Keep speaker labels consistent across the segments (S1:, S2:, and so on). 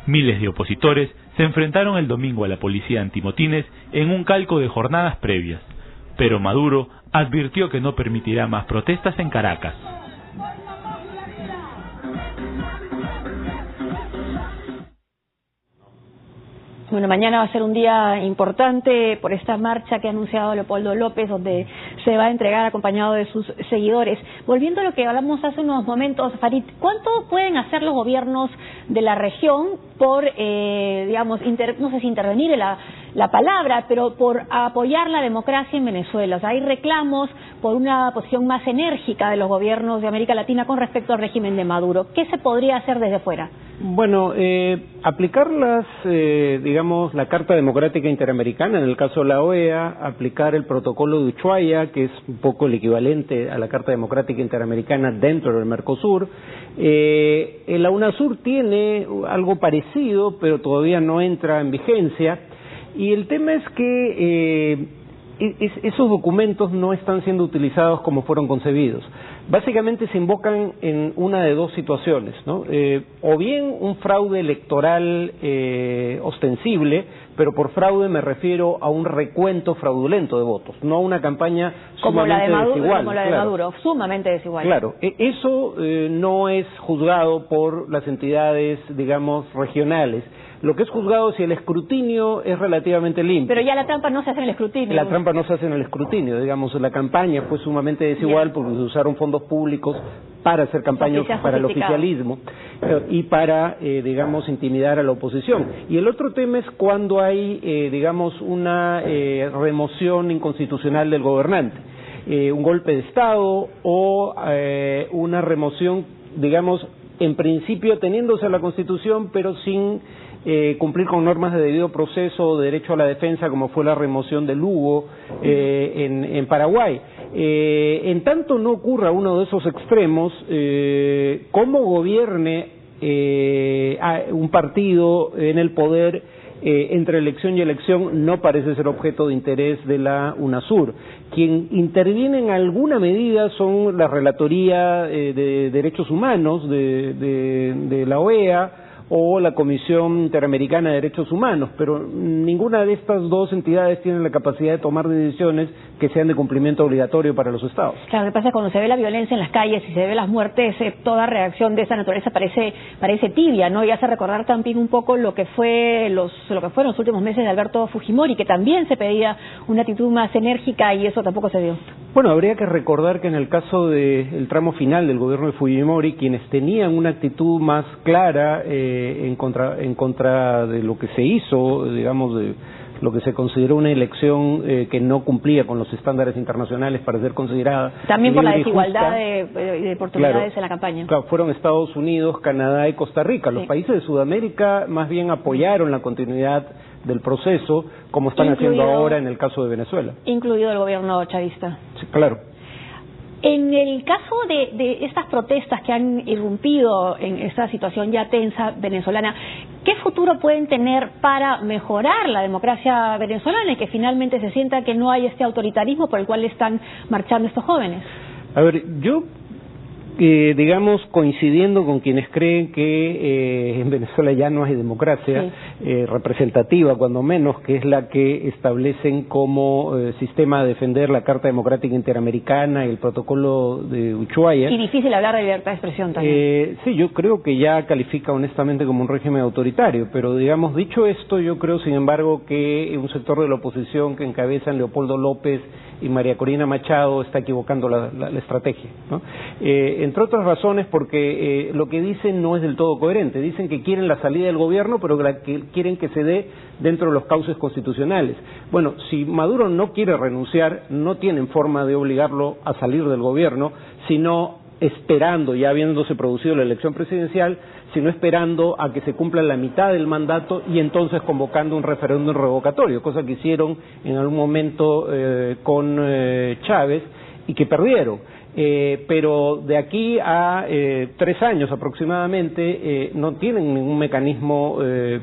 S1: Miles de opositores se enfrentaron el domingo a la policía antimotines en un calco de jornadas previas, pero Maduro advirtió que no permitirá más protestas en Caracas.
S2: Bueno, mañana va a ser un día importante por esta marcha que ha anunciado Leopoldo López, donde se va a entregar acompañado de sus seguidores. Volviendo a lo que hablamos hace unos momentos, Farid, ¿cuánto pueden hacer los gobiernos de la región por, no sé si intervenir en la palabra, pero por apoyar la democracia en Venezuela? O sea, hay reclamos por una posición más enérgica de los gobiernos de América Latina con respecto al régimen de Maduro. ¿Qué se podría hacer desde fuera?
S3: Bueno, aplicar la Carta Democrática Interamericana, en el caso de la OEA, aplicar el protocolo de Ushuaia, que es un poco el equivalente a la Carta Democrática Interamericana dentro del Mercosur. La UNASUR tiene algo parecido, pero todavía no entra en vigencia, y el tema es que esos documentos no están siendo utilizados como fueron concebidos. Básicamente se invocan en una de dos situaciones, ¿no? O bien un fraude electoral ostensible, pero por fraude me refiero a un recuento fraudulento de votos, no a una campaña sumamente desigual.
S2: Como la de Maduro, sumamente desigual.
S3: Claro, eso no es juzgado por las entidades, regionales. Lo que es juzgado es si el escrutinio es relativamente limpio.
S2: Pero ya la trampa no se hace en el escrutinio.
S3: La trampa no se hace en el escrutinio, la campaña fue sumamente desigual porque se usaron fondos públicos para hacer campañas para el oficialismo y para, intimidar a la oposición. Y el otro tema es cuando hay, una remoción inconstitucional del gobernante, un golpe de Estado o una remoción, en principio teniéndose a la Constitución, pero sin cumplir con normas de debido proceso o derecho a la defensa, como fue la remoción de Lugo en Paraguay. En tanto no ocurra uno de esos extremos, cómo gobierne un partido en el poder entre elección y elección no parece ser objeto de interés de la UNASUR. Quien interviene en alguna medida son la Relatoría de Derechos Humanos de la OEA o la Comisión Interamericana de Derechos Humanos, pero ninguna de estas dos entidades tiene la capacidad de tomar decisiones que sean de cumplimiento obligatorio para los estados.
S2: Claro, lo que pasa es que cuando se ve la violencia en las calles y se ve las muertes, toda reacción de esa naturaleza parece tibia, ¿no? Y hace recordar también un poco lo que fueron los últimos meses de Alberto Fujimori, que también se pedía una actitud más enérgica y eso tampoco se dio.
S3: Bueno, habría que recordar que en el caso del tramo final del gobierno de Fujimori, quienes tenían una actitud más clara en contra de lo que se hizo, de lo que se consideró una elección que no cumplía con los estándares internacionales para ser considerada
S2: también por la desigualdad de oportunidades en la campaña.
S3: Claro, fueron Estados Unidos, Canadá y Costa Rica. Los países de Sudamérica más bien apoyaron la continuidad del proceso, como están haciendo ahora en el caso de Venezuela.
S2: Incluido el gobierno chavista.
S3: Sí, claro.
S2: En el caso de estas protestas que han irrumpido en esta situación ya tensa venezolana, ¿qué futuro pueden tener para mejorar la democracia venezolana y que finalmente se sienta que no hay este autoritarismo por el cual están marchando estos jóvenes?
S3: A ver, yo coincidiendo con quienes creen que en Venezuela ya no hay democracia representativa, cuando menos, que es la que establecen como sistema a defender la Carta Democrática Interamericana y el protocolo de Ushuaia.
S2: Y difícil hablar de libertad de expresión también.
S3: Sí, yo creo que ya califica honestamente como un régimen autoritario, pero dicho esto, yo creo sin embargo que un sector de la oposición que encabezan Leopoldo López y María Corina Machado está equivocando la estrategia, ¿no? Entre otras razones porque lo que dicen no es del todo coherente. Dicen que quieren la salida del gobierno, pero que quieren que se dé dentro de los cauces constitucionales. Bueno, si Maduro no quiere renunciar, no tienen forma de obligarlo a salir del gobierno, sino esperando, ya habiéndose producido la elección presidencial, sino esperando a que se cumpla la mitad del mandato y entonces convocando un referéndum revocatorio, cosa que hicieron en algún momento con Chávez y que perdieron. Pero de aquí a 3 años aproximadamente no tienen ningún mecanismo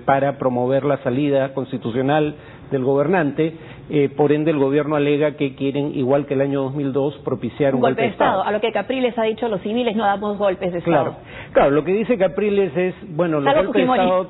S3: para promover la salida constitucional del gobernante, por ende el gobierno alega que quieren, igual que el año 2002, propiciar un golpe de Estado.
S2: A lo que Capriles ha dicho, los civiles no damos golpes de Estado.
S3: Claro, lo que dice Capriles es, bueno, los golpes de Estado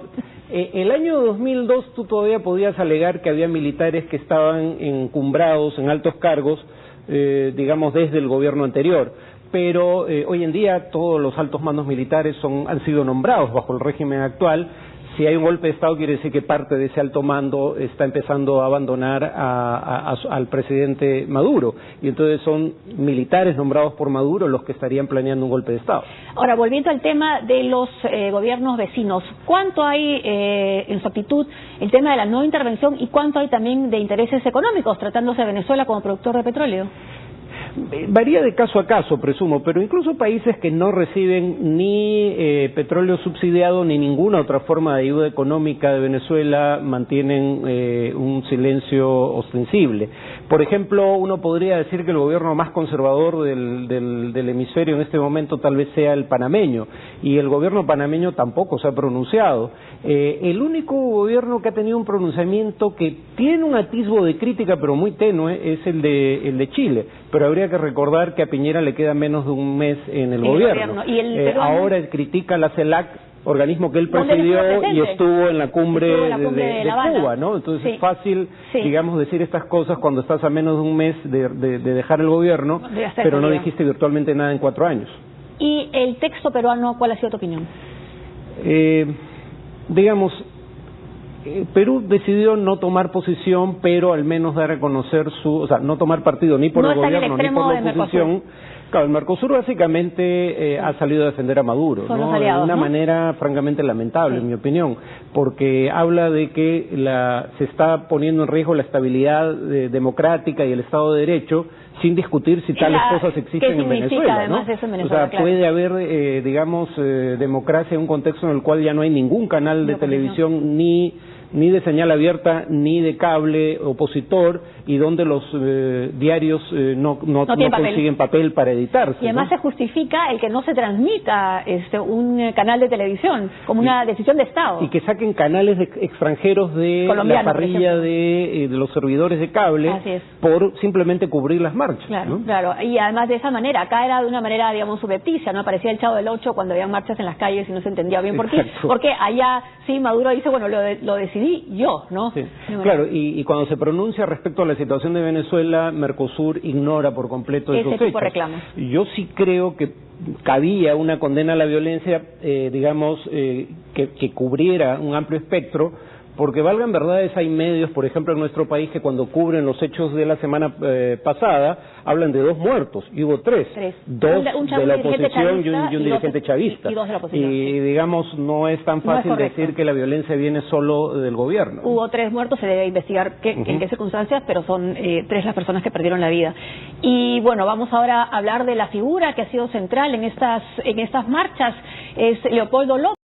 S3: El año 2002 tú todavía podías alegar que había militares que estaban encumbrados en altos cargos, digamos, desde el gobierno anterior. Pero hoy en día todos los altos mandos militares han sido nombrados bajo el régimen actual. Si hay un golpe de Estado, quiere decir que parte de ese alto mando está empezando a abandonar al presidente Maduro. Y entonces son militares nombrados por Maduro los que estarían planeando un golpe de Estado.
S2: Ahora, volviendo al tema de los gobiernos vecinos, ¿cuánto hay en su actitud el tema de la no intervención y cuánto hay también de intereses económicos tratándose de Venezuela como productor de petróleo?
S3: Varía de caso a caso, presumo, pero incluso países que no reciben ni petróleo subsidiado ni ninguna otra forma de ayuda económica de Venezuela mantienen un silencio ostensible. Por ejemplo, uno podría decir que el gobierno más conservador del hemisferio en este momento tal vez sea el panameño, y el gobierno panameño tampoco se ha pronunciado. El único gobierno que ha tenido un pronunciamiento que tiene un atisbo de crítica pero muy tenue es el de Chile, pero habría que recordar que a Piñera le queda menos de un mes en el gobierno.
S2: ¿Y el
S3: ahora critica la CELAC, organismo que él presidió y estuvo en la cumbre de Cuba, ¿no? Entonces es fácil, digamos, decir estas cosas cuando estás a menos de un mes de dejar el gobierno, pero no dijiste virtualmente nada en 4 años.
S2: ¿Y el texto peruano, cuál ha sido tu opinión?
S3: Digamos, Perú decidió no tomar posición, pero al menos dar a conocer o sea, no tomar partido ni por el gobierno ni por la oposición. Claro, el Mercosur básicamente ha salido a defender a Maduro,
S2: ¿no? Aliados,
S3: de una
S2: ¿no?
S3: manera francamente lamentable, en mi opinión, porque habla de que se está poniendo en riesgo la estabilidad democrática y el Estado de Derecho, sin discutir si tales cosas existen en Venezuela, ¿no?
S2: Eso en Venezuela,
S3: o sea, puede haber, digamos, democracia en un contexto en el cual ya no hay ningún canal de televisión ni de señal abierta ni de cable opositor, y donde los diarios no consiguen papel para editarse.
S2: Y además se justifica el que no se transmita un canal de televisión como una decisión de Estado.
S3: Y que saquen canales extranjeros de la parrilla de los servidores de cable por simplemente cubrir las marchas.
S2: Claro,
S3: ¿no?
S2: claro. Y además de esa manera, acá era de una manera, digamos, subrepticia, ¿no? Aparecía el Chavo del Ocho cuando había marchas en las calles y no se entendía bien por qué. Porque allá sí Maduro dice, bueno, lo decidí yo, ¿no?
S3: Sí. Claro, y cuando se pronuncia respecto a la situación de Venezuela, Mercosur ignora por completo esos
S2: tipo
S3: hechos.
S2: de reclamos.
S3: Yo sí creo que cabía una condena a la violencia, digamos, que cubriera un amplio espectro, porque valgan verdades, hay medios, por ejemplo, en nuestro país, que cuando cubren los hechos de la semana pasada, hablan de 2 muertos, y hubo 3. 2 de la oposición y un dirigente chavista.
S2: Y 2 de la oposición.
S3: Y digamos, no es tan fácil decir que la violencia viene solo del gobierno.
S2: Hubo 3 muertos, se debe investigar en qué circunstancias, pero son 3 las personas que perdieron la vida. Y bueno, vamos ahora a hablar de la figura que ha sido central en estas marchas, es Leopoldo López.